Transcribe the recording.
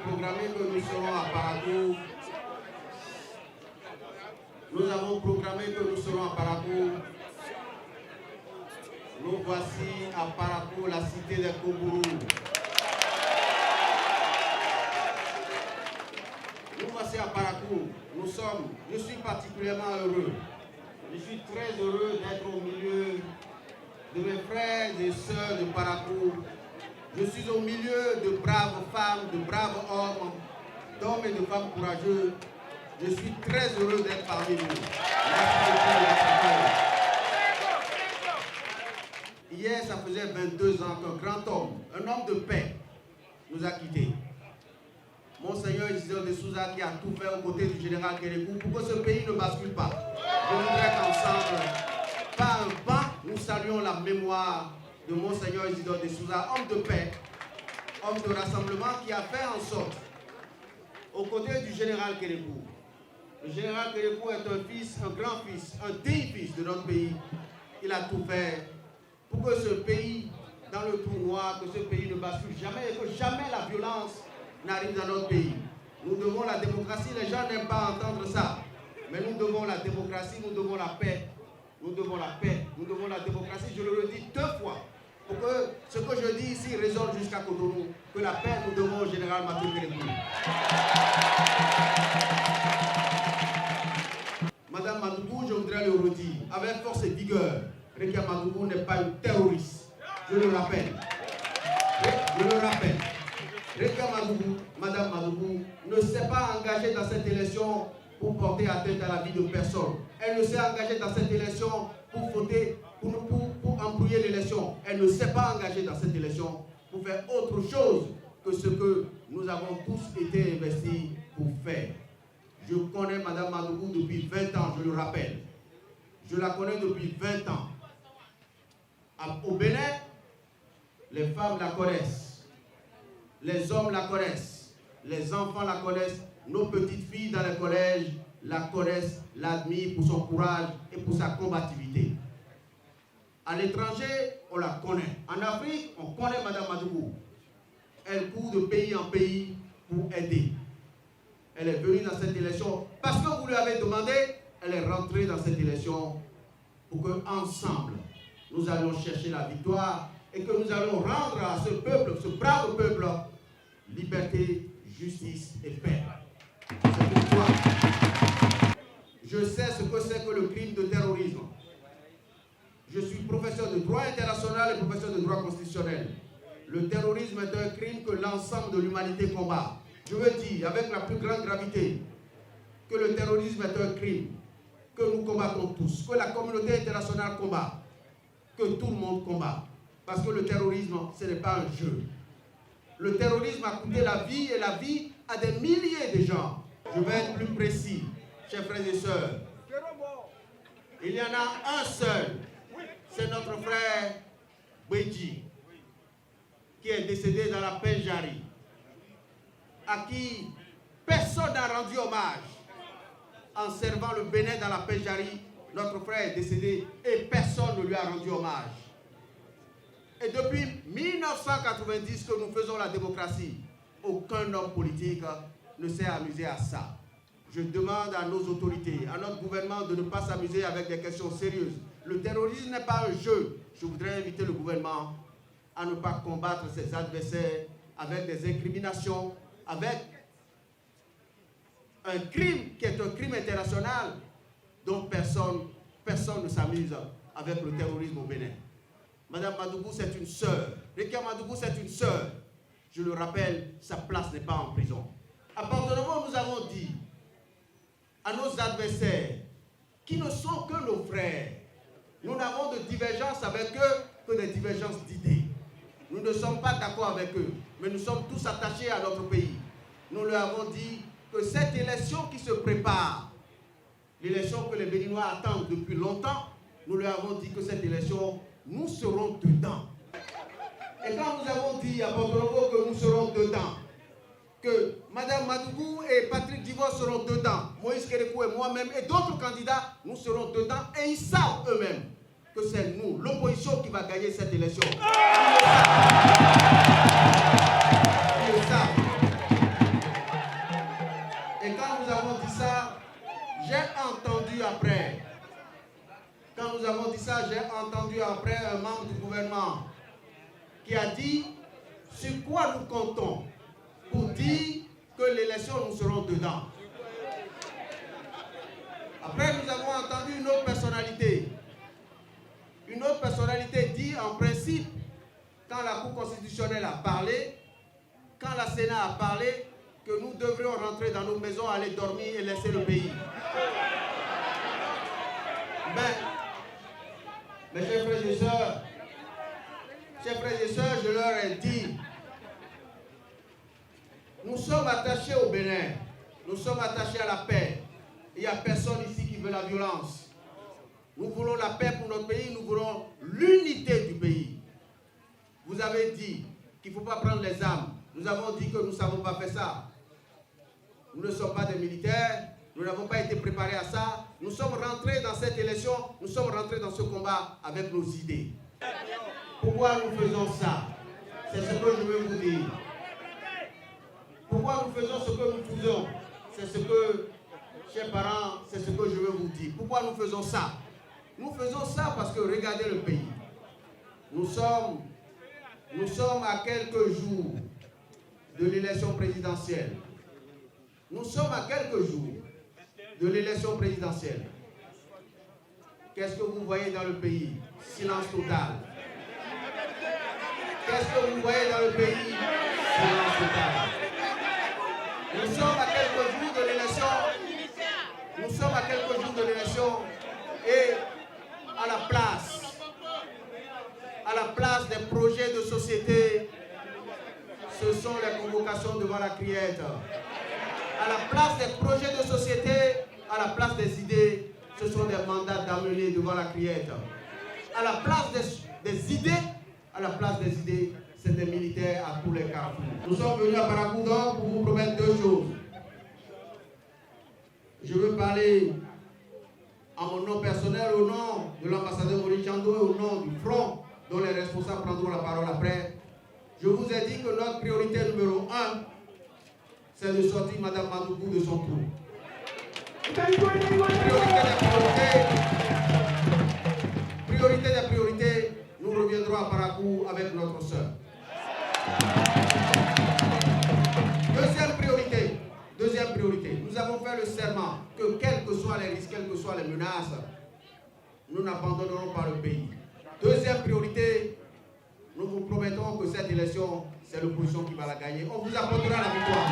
programmé que nous serons à Parakou. Nous avons programmé que nous serons à Parakou. Nous voici à Parakou, la cité des Kobourou. Nous voici à Parakou. Je suis particulièrement heureux. Je suis très heureux d'être au milieu de mes frères et sœurs de Parakou. Je suis au milieu de braves femmes, de braves hommes, d'hommes et de femmes courageux. Je suis très heureux d'être parmi vous. Merci beaucoup. Hier, ça faisait 22 ans qu'un grand homme, un homme de paix, nous a quittés. Monseigneur Isidore de Souza qui a tout fait aux côtés du général Kérékou pour que ce pays ne bascule pas. Je voudrais qu'ensemble, par un banc, nous saluons la mémoire de Monseigneur Isidore de Souza, homme de paix, homme de rassemblement qui a fait en sorte, aux côtés du général Kérékou. Le général Kérékou est un fils, un grand-fils, un digne fils de notre pays. Il a tout fait pour que ce pays, dans le trou noir, que ce pays ne bascule jamais et que jamais la violence n'arrive dans notre pays. Nous devons la démocratie, les gens n'aiment pas entendre ça. Mais nous devons la démocratie, nous devons la paix. Nous devons la paix, nous devons la démocratie, je le redis 2 fois. Pour que ce que je dis ici résonne jusqu'à Cotonou. Que la paix, nous devons au général Matou Kérékou. Madame Madougou, je voudrais le redire, avec force et vigueur, Rekia Madougou n'est pas une terroriste. Je le rappelle. Je le rappelle. Rekia Madougou, Madame Madougou, ne s'est pas engagée dans cette élection pour porter atteinte à la vie de personne. Elle ne s'est engagée dans cette élection pour voter, pour embrouiller l'élection. Elle ne s'est pas engagée dans cette élection pour faire autre chose que ce que nous avons tous été investis pour faire. Je connais Madame Madougou depuis 20 ans, je le rappelle. Je la connais depuis 20 ans. Au Bénin, les femmes la connaissent. Les hommes la connaissent. Les enfants la connaissent. Nos petites filles dans les collèges la connaissent, l'admirent pour son courage et pour sa combativité. À l'étranger, on la connaît. En Afrique, on connaît Madame Madougou. Elle court de pays en pays pour aider. Elle est venue dans cette élection parce que vous lui avez demandé. Elle est rentrée dans cette élection pour que ensemble nous allons chercher la victoire et que nous allons rendre à ce peuple, ce brave peuple, liberté, justice et paix. C'est pourquoi je sais ce que c'est que le crime de terrorisme. Je suis professeur de droit international et professeur de droit constitutionnel. Le terrorisme est un crime que l'ensemble de l'humanité combat. Je veux dire avec la plus grande gravité que le terrorisme est un crime que nous combattons tous, que la communauté internationale combat, que tout le monde combat. Parce que le terrorisme, ce n'est pas un jeu. Le terrorisme a coûté la vie et la vie à des milliers de gens. Je vais être plus précis, chers frères et sœurs. Il y en a un seul, c'est notre frère Bouedji, qui est décédé dans la Penjari, à qui personne n'a rendu hommage. En servant le Bénin dans la Penjari, notre frère est décédé et personne ne lui a rendu hommage. Et depuis 1990 que nous faisons la démocratie, aucun homme politique ne s'est amusé à ça. Je demande à nos autorités, à notre gouvernement de ne pas s'amuser avec des questions sérieuses. Le terrorisme n'est pas un jeu. Je voudrais inviter le gouvernement à ne pas combattre ses adversaires avec des incriminations, avec un crime qui est un crime international dont personne ne s'amuse avec le terrorisme au Bénin. Madame Madougou, c'est une sœur. Rekia Madougou, c'est une sœur. Je le rappelle, sa place n'est pas en prison. À partir du moment où nous avons dit à nos adversaires, qui ne sont que nos frères, nous n'avons de divergence avec eux que des divergences d'idées. Nous ne sommes pas d'accord avec eux, mais nous sommes tous attachés à notre pays. Nous leur avons dit que cette élection qui se prépare, l'élection que les Béninois attendent depuis longtemps, nous leur avons dit que cette élection, nous serons dedans. Et quand nous avons dit à Porto-Novo que nous serons dedans, que Mme Madougou et Patrick Divo seront dedans, Moïse Kérékou et moi-même et d'autres candidats, nous serons dedans et ils savent eux-mêmes que c'est nous, l'opposition, qui va gagner cette élection. Ils le savent. Et quand nous avons dit ça, j'ai entendu après. Quand nous avons dit ça, j'ai entendu après un membre du gouvernement qui a dit sur quoi nous comptons pour dire que l'élection, nous serons dedans. Après, nous avons entendu une autre personnalité. Une autre personnalité dit en principe, quand la Cour constitutionnelle a parlé, quand la Sénat a parlé, que nous devrions rentrer dans nos maisons, aller dormir et laisser le pays. Mais chers frères et sœurs, je leur ai dit, nous sommes attachés au Bénin, nous sommes attachés à la paix. Il n'y a personne ici qui veut la violence. Nous voulons la paix pour notre pays, nous voulons l'unité du pays. Vous avez dit qu'il ne faut pas prendre les armes. Nous avons dit que nous ne savons pas faire ça. Nous ne sommes pas des militaires, nous n'avons pas été préparés à ça. Nous sommes rentrés dans cette élection, nous sommes rentrés dans ce combat avec nos idées. Pourquoi nous faisons ça? C'est ce que je veux vous dire. Pourquoi nous faisons ce que nous faisons? C'est ce que, chers parents, c'est ce que je veux vous dire. Pourquoi nous faisons ça? Nous faisons ça parce que regardez le pays. Nous sommes à quelques jours de l'élection présidentielle. Nous sommes à quelques jours de l'élection présidentielle. Qu'est-ce que vous voyez dans le pays? Silence total. Qu'est-ce que vous voyez dans le pays? Silence total. Nous sommes à quelques jours de l'élection. Nous sommes à quelques jours de l'élection et à la place des projets de société, ce sont les convocations devant la criette. À la place des projets de société, à la place des idées, ce sont des mandats d'amener devant la criette. À la place des idées, c'est des militaires à tous les carrefours. Nous sommes venus à Paracoudon pour vous promettre deux choses. Je veux parler en mon nom personnel, au nom de l'ambassadeur Maurice Chandou et au nom du front dont les responsables prendront la parole après. Je vous ai dit que notre priorité numéro 1, c'est de sortir Mme Madougou de son trou. Priorité des priorités, nous reviendrons à Parakou avec notre soeur. Deuxième priorité, nous avons fait le serment que quels que soient les risques, quelles que soient les menaces, nous n'abandonnerons pas le pays. Deuxième priorité, nous vous promettons que cette élection, c'est l'opposition qui va la gagner. On vous apportera la victoire.